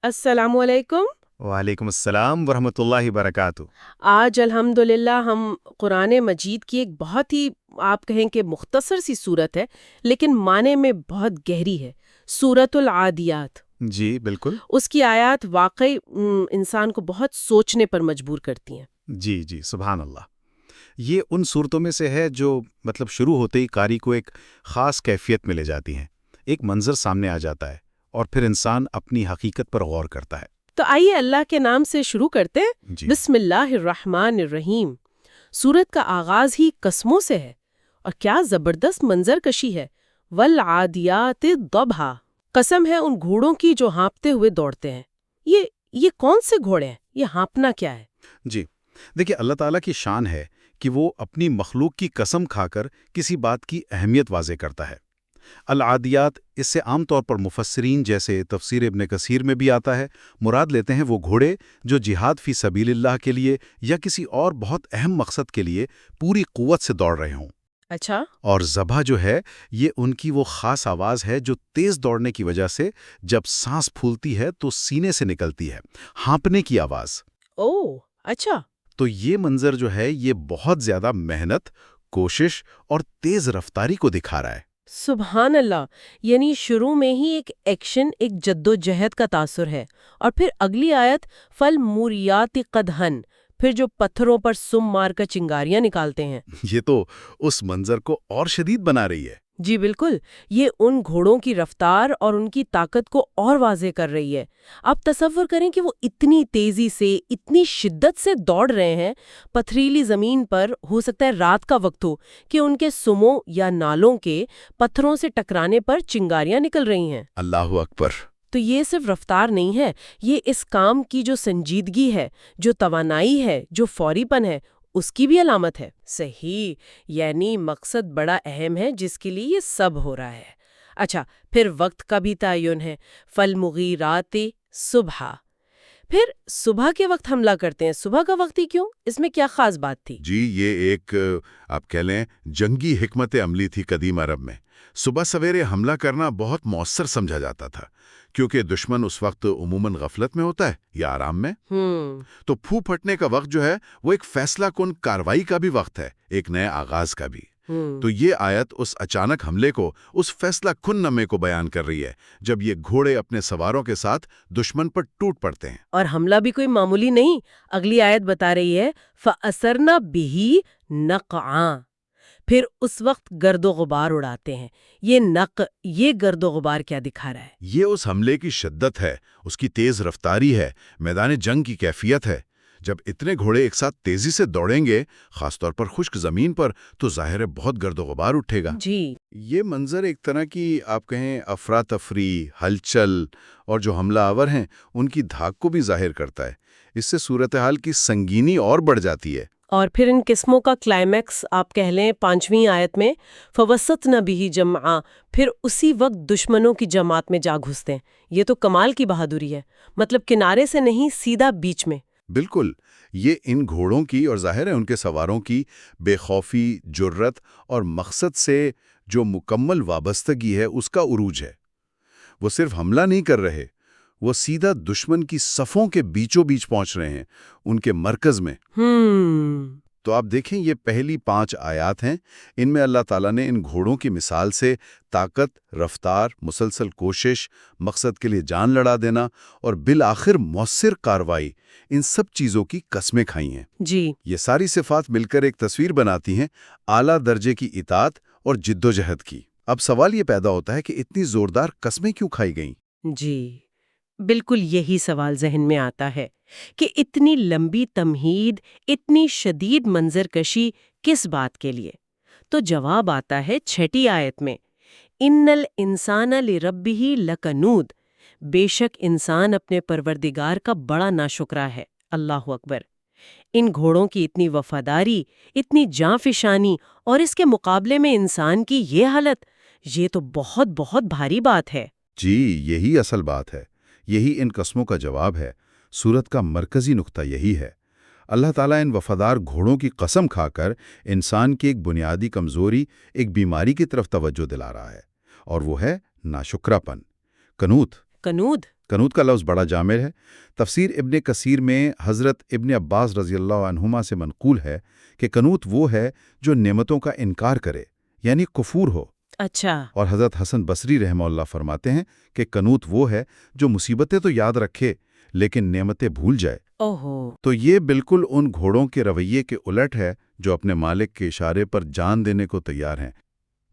السلام علیکم۔ وعلیکم السلام ورحمۃ اللہ وبرکاتہ۔ آج الحمدللہ ہم قرآن مجید کی ایک بہت ہی آپ کہیں کہ مختصر سی صورت ہے لیکن معنی میں بہت گہری ہے، سورۃ العادیات۔ جی بالکل۔ اس کی آیات واقعی انسان کو بہت سوچنے پر مجبور کرتی ہیں۔ جی سبحان اللہ۔ یہ ان صورتوں میں سے ہے جو شروع ہوتے ہی قاری کو ایک خاص کیفیت میں لے جاتی ہیں، ایک منظر سامنے آ جاتا ہے اور پھر انسان اپنی حقیقت پر غور کرتا ہے۔ تو آئیے اللہ کے نام سے شروع کرتے ہیں۔ جی بسم اللہ الرحمن الرحیم۔ سورت کا آغاز ہی قسموں سے ہے، اور کیا زبردست منظر کشی ہے۔ والعادیات ضبحا، قسم ہے ان گھوڑوں کی جو ہانپتے ہوئے دوڑتے ہیں۔ یہ کون سے گھوڑے ہیں؟ یہ ہانپنا کیا ہے؟ جی دیکھیے، اللہ تعالیٰ کی شان ہے کہ وہ اپنی مخلوق کی قسم کھا کر کسی بات کی اہمیت واضح کرتا ہے۔ العادیات اس سے عام طور پر مفسرین جیسے تفسیر ابن کثیر میں بھی آتا ہے، مراد لیتے ہیں وہ گھوڑے جو جہاد فی سبیل اللہ کے لیے یا کسی اور بہت اہم مقصد کے لیے پوری قوت سے دوڑ رہے ہوں۔ اچھا۔ اور ذبح جو ہے یہ ان کی وہ خاص آواز ہے جو تیز دوڑنے کی وجہ سے جب سانس پھولتی ہے تو سینے سے نکلتی ہے، ہانپنے کی آواز۔ اوہ اچھا۔ تو یہ منظر جو ہے یہ بہت زیادہ محنت، کوشش اور تیز رفتاری کو دکھا رہا ہے۔ سبحان اللہ، یعنی شروع میں ہی ایک ایکشن، ایک جدوجہد کا تاثر ہے، اور پھر اگلی آیت فالموریات قدحن، پھر جو پتھروں پر سم مار کر چنگاریاں نکالتے ہیں۔ یہ تو اس منظر کو اور شدید بنا رہی ہے۔ جی بالکل، یہ ان گھوڑوں کی رفتار اور ان کی طاقت کو اور واضح کر رہی ہے۔ آپ تصور کریں کہ وہ اتنی تیزی سے، اتنی شدت سے دوڑ رہے ہیں، پتھریلی زمین پر، ہو سکتا ہے رات کا وقت ہو، کہ ان کے سموں یا نالوں کے پتھروں سے ٹکرانے پر چنگاریاں نکل رہی ہیں۔ اللہ اکبر۔ تو یہ صرف رفتار نہیں ہے، یہ اس کام کی جو سنجیدگی ہے، جو توانائی ہے، جو فوری پن ہے، اس کی بھی علامت ہے۔ صحیح، یعنی مقصد بڑا اہم ہے جس کے لیے یہ سب ہو رہا ہے۔ اچھا، پھر وقت کا بھی تعین ہے، فالمغیرات صبحا، پھر صبح کے وقت حملہ کرتے ہیں۔ صبح کا وقت ہی کیوں؟ اس میں کیا خاص بات تھی؟ جی یہ ایک آپ کہہ لیں جنگی حکمت عملی تھی قدیم عرب میں۔ صبح سویرے حملہ کرنا بہت مؤثر سمجھا جاتا تھا، کیونکہ دشمن اس وقت عموماً غفلت میں ہوتا ہے یا آرام میں۔ تو پھو پھٹنے کا وقت جو ہے وہ ایک فیصلہ کن کارروائی کا بھی وقت ہے، ایک نئے آغاز کا بھی۔ تو یہ آیت اس اچانک حملے کو، اس فیصلہ کن نمے کو بیان کر رہی ہے جب یہ گھوڑے اپنے سواروں کے ساتھ دشمن پر ٹوٹ پڑتے ہیں۔ اور حملہ بھی کوئی معمولی نہیں۔ اگلی آیت بتا رہی ہے فَأَثَرْنَ بِهِ نَقْعًا، پھر اس وقت گرد و غبار اڑاتے ہیں۔ یہ گرد و غبار کیا دکھا رہا ہے؟ یہ اس حملے کی شدت ہے، اس کی تیز رفتاری ہے، میدان جنگ کی کیفیت ہے۔ جب اتنے گھوڑے ایک ساتھ تیزی سے دوڑیں گے، خاص طور پر خشک زمین پر، تو ظاہر ہے بہت گرد و غبار اٹھے گا۔ جی یہ منظر ایک طرح کی آپ کہیں افراتفری، ہلچل اور جو حملہ آور ہیں ان کی دھاک کو بھی ظاہر کرتا ہے۔ اس سے صورتحال کی سنگینی اور بڑھ جاتی ہے۔ اور پھر ان قسموں کا کلائمیکس آپ کہہ لیں 5ویں آیت میں فَوَسَطْنَ بِهِ جَمْعًا، پھر اسی وقت دشمنوں کی جماعت میں جا گھستے ہیں۔ یہ تو کمال کی بہادری ہے، مطلب کنارے سے نہیں، سیدھا بیچ میں۔ بالکل، یہ ان گھوڑوں کی اور ظاہر ہے ان کے سواروں کی بے خوفی، جرت اور مقصد سے جو مکمل وابستگی ہے اس کا عروج ہے۔ وہ صرف حملہ نہیں کر رہے، وہ سیدھا دشمن کی صفوں کے بیچوں بیچ پہنچ رہے ہیں، ان کے مرکز میں۔ تو آپ دیکھیں یہ پہلی 5 آیات ہیں، ان میں اللہ تعالیٰ نے ان گھوڑوں کی مثال سے طاقت، رفتار، مسلسل کوشش، مقصد کے لیے جان لڑا دینا اور بالآخر مؤثر کارروائی، ان سب چیزوں کی قسمیں کھائی ہیں۔ جی یہ ساری صفات مل کر ایک تصویر بناتی ہیں اعلیٰ درجے کی اطاعت اور جدوجہد کی۔ اب سوال یہ پیدا ہوتا ہے کہ اتنی زوردار قسمیں کیوں کھائی گئیں؟ جی بالکل یہی سوال ذہن میں آتا ہے کہ اتنی لمبی تمہید، اتنی شدید منظر کشی کس بات کے لیے؟ تو جواب آتا ہے 6 آیت میں، ان الانسان لربہ لکنود، بے شک انسان اپنے پروردگار کا بڑا ناشکرا ہے۔ اللہ اکبر۔ ان گھوڑوں کی اتنی وفاداری، اتنی جاں فشانی، اور اس کے مقابلے میں انسان کی یہ حالت، یہ تو بہت بہت بھاری بات ہے۔ جی یہی اصل بات ہے، یہی ان قسموں کا جواب ہے۔ سورت کا مرکزی نقطہ یہی ہے۔ اللہ تعالیٰ ان وفادار گھوڑوں کی قسم کھا کر انسان کی ایک بنیادی کمزوری، ایک بیماری کی طرف توجہ دلا رہا ہے، اور وہ ہے ناشکراپن، قنوط۔ قنوت؟ قنوت کا لفظ بڑا جامع ہے۔ تفسیر ابن کثیر میں حضرت ابن عباس رضی اللہ عنہما سے منقول ہے کہ قنوت وہ ہے جو نعمتوں کا انکار کرے، یعنی کفور ہو۔ اچھا۔ اور حضرت حسن بصری رحمہ اللہ فرماتے ہیں کہ قنوت وہ ہے جو مصیبتیں تو یاد رکھے لیکن نعمتیں بھول جائے۔ اوہو۔ تو یہ بالکل ان گھوڑوں کے رویے کے الٹ ہے جو اپنے مالک کے اشارے پر جان دینے کو تیار ہیں،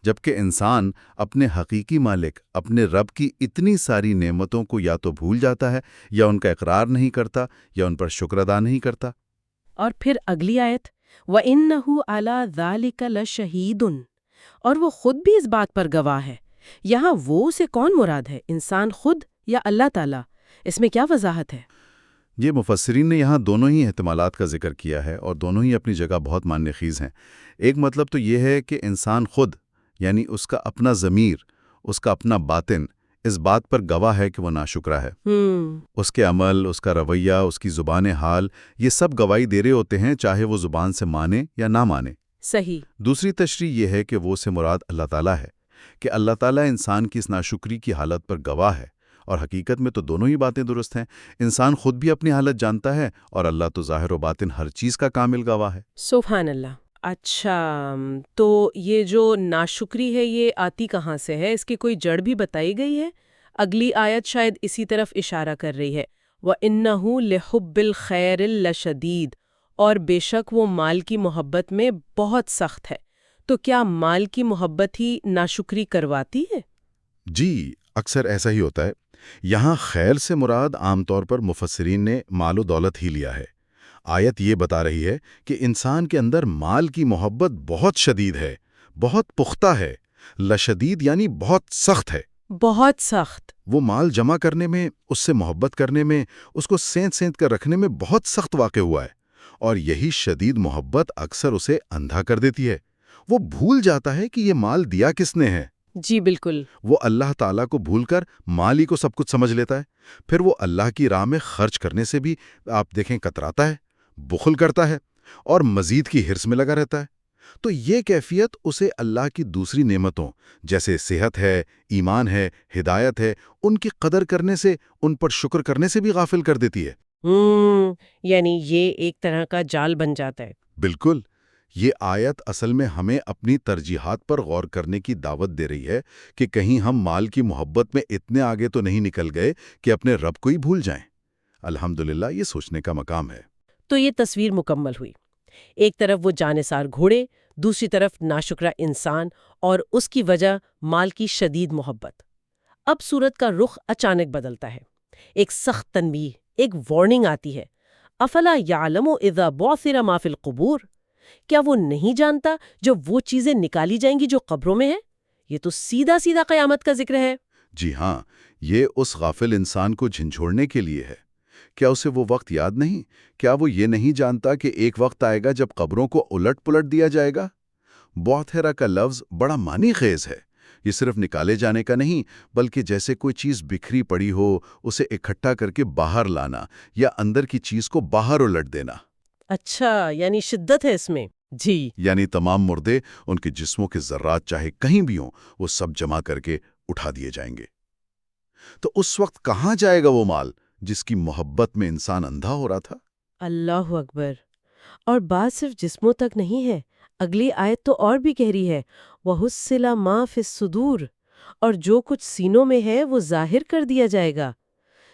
جبکہ انسان اپنے حقیقی مالک اپنے رب کی اتنی ساری نعمتوں کو یا تو بھول جاتا ہے، یا ان کا اقرار نہیں کرتا، یا ان پر شکر ادا نہیں کرتا۔ اور پھر اگلی آیت، وَإِنَّهُ عَلَى ذَلِكَ لَشَهِيدٌ، اور وہ خود بھی اس بات پر گواہ ہے۔ یہاں وہ سے کون مراد ہے، انسان خود یا اللہ تعالیٰ؟ اس میں کیا وضاحت ہے؟ یہ مفسرین نے یہاں دونوں ہی احتمالات کا ذکر کیا ہے، اور دونوں ہی اپنی جگہ بہت معنی خیز ہیں۔ ایک مطلب تو یہ ہے کہ انسان خود، یعنی اس کا اپنا ضمیر، اس کا اپنا باطن، اس بات پر گواہ ہے کہ وہ ناشکرا ہے۔ اس کے عمل، اس کا رویہ، اس کی زبان حال، یہ سب گواہی دے رہے ہوتے ہیں، چاہے وہ زبان سے مانے یا نہ مانے۔ صحیح۔ دوسری تشریح یہ ہے کہ وہ سے مراد اللہ تعالیٰ ہے، کہ اللہ تعالیٰ انسان کی اس ناشکری کی حالت پر گواہ ہے، اور حقیقت میں تو دونوں ہی باتیں درست ہیں۔ انسان خود بھی اپنی حالت جانتا ہے، اور اللہ تو ظاہر و باطن ہر چیز کا کامل گواہ ہے۔ سبحان اللہ۔ اچھا، تو یہ جو ناشکری ہے یہ آتی کہاں سے ہے؟ اس کی کوئی جڑ بھی بتائی گئی ہے؟ اگلی آیت شاید اسی طرف اشارہ کر رہی ہے، وَإِنَّهُ لِحُبِّ الْخَيْرِ لَشَدِيدٌ، اور بے شک وہ مال کی محبت میں بہت سخت ہے۔ تو کیا مال کی محبت ہی ناشکری کرواتی ہے؟ جی، اکثر ایسا ہی ہوتا ہے۔ یہاں خیر سے مراد عام طور پر مفسرین نے مال و دولت ہی لیا ہے۔ آیت یہ بتا رہی ہے کہ انسان کے اندر مال کی محبت بہت شدید ہے، بہت پختہ ہے۔ لشدید یعنی بہت سخت ہے۔ بہت سخت۔ وہ مال جمع کرنے میں، اس سے محبت کرنے میں، اس کو سینت سینت کر رکھنے میں بہت سخت واقع ہوا ہے، اور یہی شدید محبت اکثر اسے اندھا کر دیتی ہے۔ وہ بھول جاتا ہے کہ یہ مال دیا کس نے ہے۔ جی بالکل۔ وہ اللہ تعالیٰ کو بھول کر مال ہی کو سب کچھ سمجھ لیتا ہے۔ پھر وہ اللہ کی راہ میں خرچ کرنے سے بھی آپ دیکھیں کتراتا ہے، بخل کرتا ہے، اور مزید کی ہرس میں لگا رہتا ہے۔ تو یہ کیفیت اسے اللہ کی دوسری نعمتوں جیسے صحت ہے، ایمان ہے، ہدایت ہے، ان کی قدر کرنے سے، ان پر شکر کرنے سے بھی غافل کر دیتی ہے۔ یعنی یہ ایک طرح کا جال بن جاتا ہے۔ بالکل۔ یہ آیت اصل میں ہمیں اپنی ترجیحات پر غور کرنے کی دعوت دے رہی ہے کہ کہیں ہم مال کی محبت میں اتنے آگے تو نہیں نکل گئے کہ اپنے رب کو ہی بھول جائیں۔ الحمدللہ، یہ سوچنے کا مقام ہے۔ تو یہ تصویر مکمل ہوئی، ایک طرف وہ جانثار گھوڑے، دوسری طرف ناشکرا انسان، اور اس کی وجہ مال کی شدید محبت۔ اب صورت کا رخ اچانک بدلتا ہے، ایک سخت تنبیہ، ایک وارننگ آتی ہے، افلا یعلم اذا بعثر ما فی القبور، کیا وہ نہیں جانتا جو وہ چیزیں نکالی جائیں گی جو قبروں میں ہیں؟ یہ تو سیدھا سیدھا قیامت کا ذکر ہے۔ جی ہاں، یہ اس غافل انسان کو جھنجھوڑنے کے لیے ہے۔ کیا اسے وہ وقت یاد نہیں؟ کیا وہ یہ نہیں جانتا کہ ایک وقت آئے گا جب قبروں کو الٹ پلٹ دیا جائے گا؟ بعثرہ کا لفظ بڑا معنی خیز ہے۔ یہ صرف نکالے جانے کا نہیں، بلکہ جیسے کوئی چیز بکھری پڑی ہو، اسے اکٹھا کر کے باہر لانا، یا اندر کی چیز کو باہر الٹ دینا۔ اچھا، یعنی شدت ہے اس میں۔ جی، یعنی تمام مردے، ان کے جسموں کے ذرات چاہے کہیں بھی ہوں، وہ سب جمع کر کے اٹھا دیے جائیں گے۔ تو اس وقت کہاں جائے گا وہ مال جس کی محبت میں انسان اندھا ہو رہا تھا؟ اللہ اکبر۔ اور بات صرف جسموں تک نہیں ہے، اگلی آیت تو اور بھی گہری ہے، وَحُصِّلَ مَا فِي الصُّدُورِ، اور جو کچھ سینوں میں ہے وہ ظاہر کر دیا جائے گا۔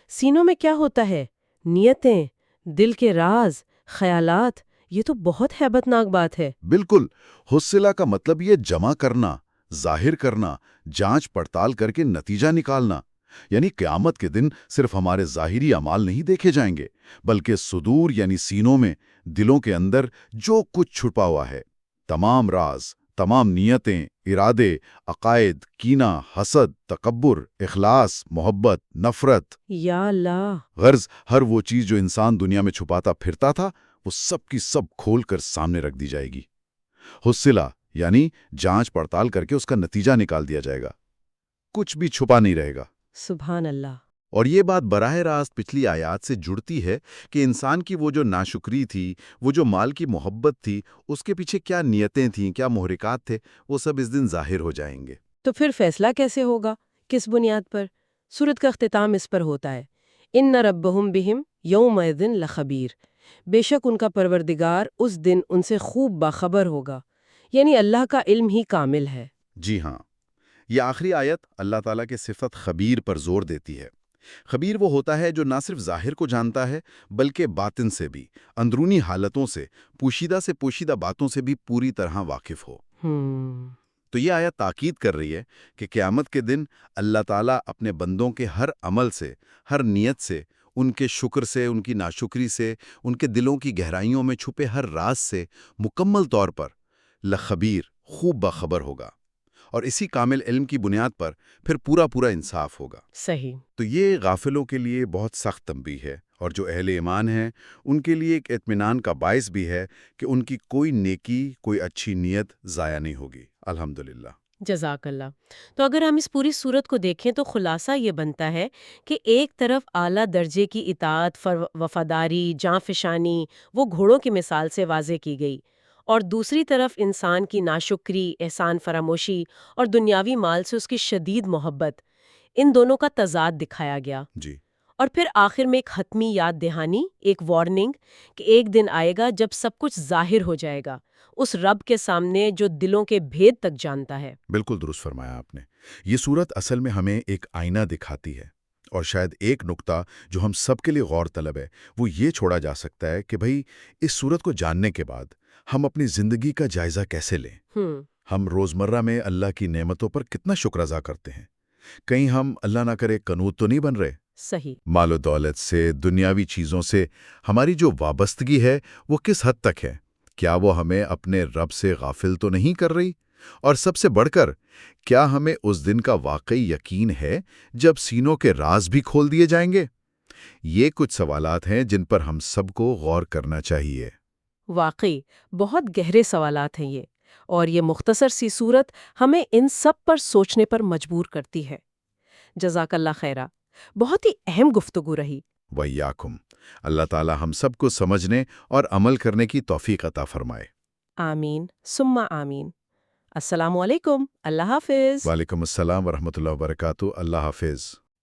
سینوں میں کیا ہوتا ہے؟ نیتیں، دل کے راز، خیالات، یہ تو بہت ہیبت ناک بات ہے۔ بالکل۔ حصلہ کا مطلب یہ جمع کرنا، ظاہر کرنا، جانچ پڑتال کر کے نتیجہ نکالنا۔ یعنی قیامت کے دن صرف ہمارے ظاہری اعمال نہیں دیکھے جائیں گے، بلکہ صدور یعنی سینوں میں، دلوں کے اندر جو کچھ چھپا ہوا ہے، تمام راز، تمام نیتیں، ارادے، عقائد، کینہ، حسد، تکبر، اخلاص، محبت، نفرت، یا اللہ۔ غرض ہر وہ چیز جو انسان دنیا میں چھپاتا پھرتا تھا، وہ سب کی سب کھول کر سامنے رکھ دی جائے گی۔ حصلہ یعنی جانچ پڑتال کر کے اس کا نتیجہ نکال دیا جائے گا، کچھ بھی چھپا نہیں رہے گا۔ سبحان اللہ۔ اور یہ بات براہ راست پچھلی آیات سے جڑتی ہے کہ انسان کی وہ جو ناشکری تھی، وہ جو مال کی محبت تھی، اس کے پیچھے کیا نیتیں تھیں، کیا محرکات تھے، وہ سب اس دن ظاہر ہو جائیں گے۔ تو پھر فیصلہ کیسے ہوگا؟ کس بنیاد پر؟ سورت کا اختتام اس پر ہوتا ہے، ان ربہم بہم یومئذ لخبیر، بے شک ان کا پروردگار اس دن ان سے خوب باخبر ہوگا، یعنی اللہ کا علم ہی کامل ہے۔ جی ہاں، یہ آخری آیت اللہ تعالیٰ کے صفت خبیر پر زور دیتی ہے۔ خبیر وہ ہوتا ہے جو نہ صرف ظاہر کو جانتا ہے بلکہ باطن سے بھی، اندرونی حالتوں سے پوشیدہ باتوں سے بھی پوری طرح واقف ہو۔ تو یہ آیت تاکید کر رہی ہے کہ قیامت کے دن اللہ تعالیٰ اپنے بندوں کے ہر عمل سے، ہر نیت سے، ان کے شکر سے، ان کی ناشکری سے، ان کے دلوں کی گہرائیوں میں چھپے ہر راز سے مکمل طور پر لخبیر، خوب باخبر ہوگا، اور اسی کامل علم کی بنیاد پر پھر پورا انصاف ہوگا۔ صحیح۔ تو یہ غافلوں کے لیے بہت سخت تنبیہ ہے، اور جو اہل ایمان ہیں ان کے لیے ایک اطمینان کا باعث بھی ہے کہ ان کی کوئی نیکی، کوئی اچھی نیت ضائع نہیں ہوگی، الحمدللہ۔ جزاک اللہ۔ تو اگر ہم اس پوری صورت کو دیکھیں تو خلاصہ یہ بنتا ہے کہ ایک طرف اعلیٰ درجے کی اطاعت، وفاداری، جاں فشانی وہ گھوڑوں کی مثال سے واضح کی گئی، اور دوسری طرف انسان کی ناشکری، احسان فراموشی اور دنیاوی مال سے اس کی شدید محبت، ان دونوں کا تضاد دکھایا گیا۔ جی، اور پھر آخر میں ایک حتمی یاد دہانی، ایک وارننگ کہ ایک دن آئے گا جب سب کچھ ظاہر ہو جائے گا اس رب کے سامنے جو دلوں کے بھید تک جانتا ہے۔ بالکل درست فرمایا آپ نے۔ یہ صورت اصل میں ہمیں ایک آئینہ دکھاتی ہے، اور شاید ایک نقطہ جو ہم سب کے لیے غور طلب ہے وہ یہ چھوڑا جا سکتا ہے کہ بھئی اس صورت کو جاننے کے بعد ہم اپنی زندگی کا جائزہ کیسے لیں؟ ہم روزمرہ میں اللہ کی نعمتوں پر کتنا شکر ادا کرتے ہیں؟ کہیں ہم اللہ نہ کرے کنوت تو نہیں بن رہے؟ صحیح۔ مال و دولت سے، دنیاوی چیزوں سے ہماری جو وابستگی ہے وہ کس حد تک ہے؟ کیا وہ ہمیں اپنے رب سے غافل تو نہیں کر رہی؟ اور سب سے بڑھ کر، کیا ہمیں اس دن کا واقعی یقین ہے جب سینوں کے راز بھی کھول دیے جائیں گے؟ یہ کچھ سوالات ہیں جن پر ہم سب کو غور کرنا چاہیے۔ واقعی بہت گہرے سوالات ہیں یہ، اور یہ مختصر سی صورت ہمیں ان سب پر سوچنے پر مجبور کرتی ہے۔ جزاک اللہ خیرہ، بہت ہی اہم گفتگو رہی۔ وَإِيَّاكُمْ۔ اللہ تعالی ہم سب کو سمجھنے اور عمل کرنے کی توفیق عطا فرمائے۔ آمین ثم آمین۔ السلام علیکم، اللہ حافظ۔ وعلیکم السلام ورحمۃ اللہ وبرکاتہ۔ اللہ حافظ۔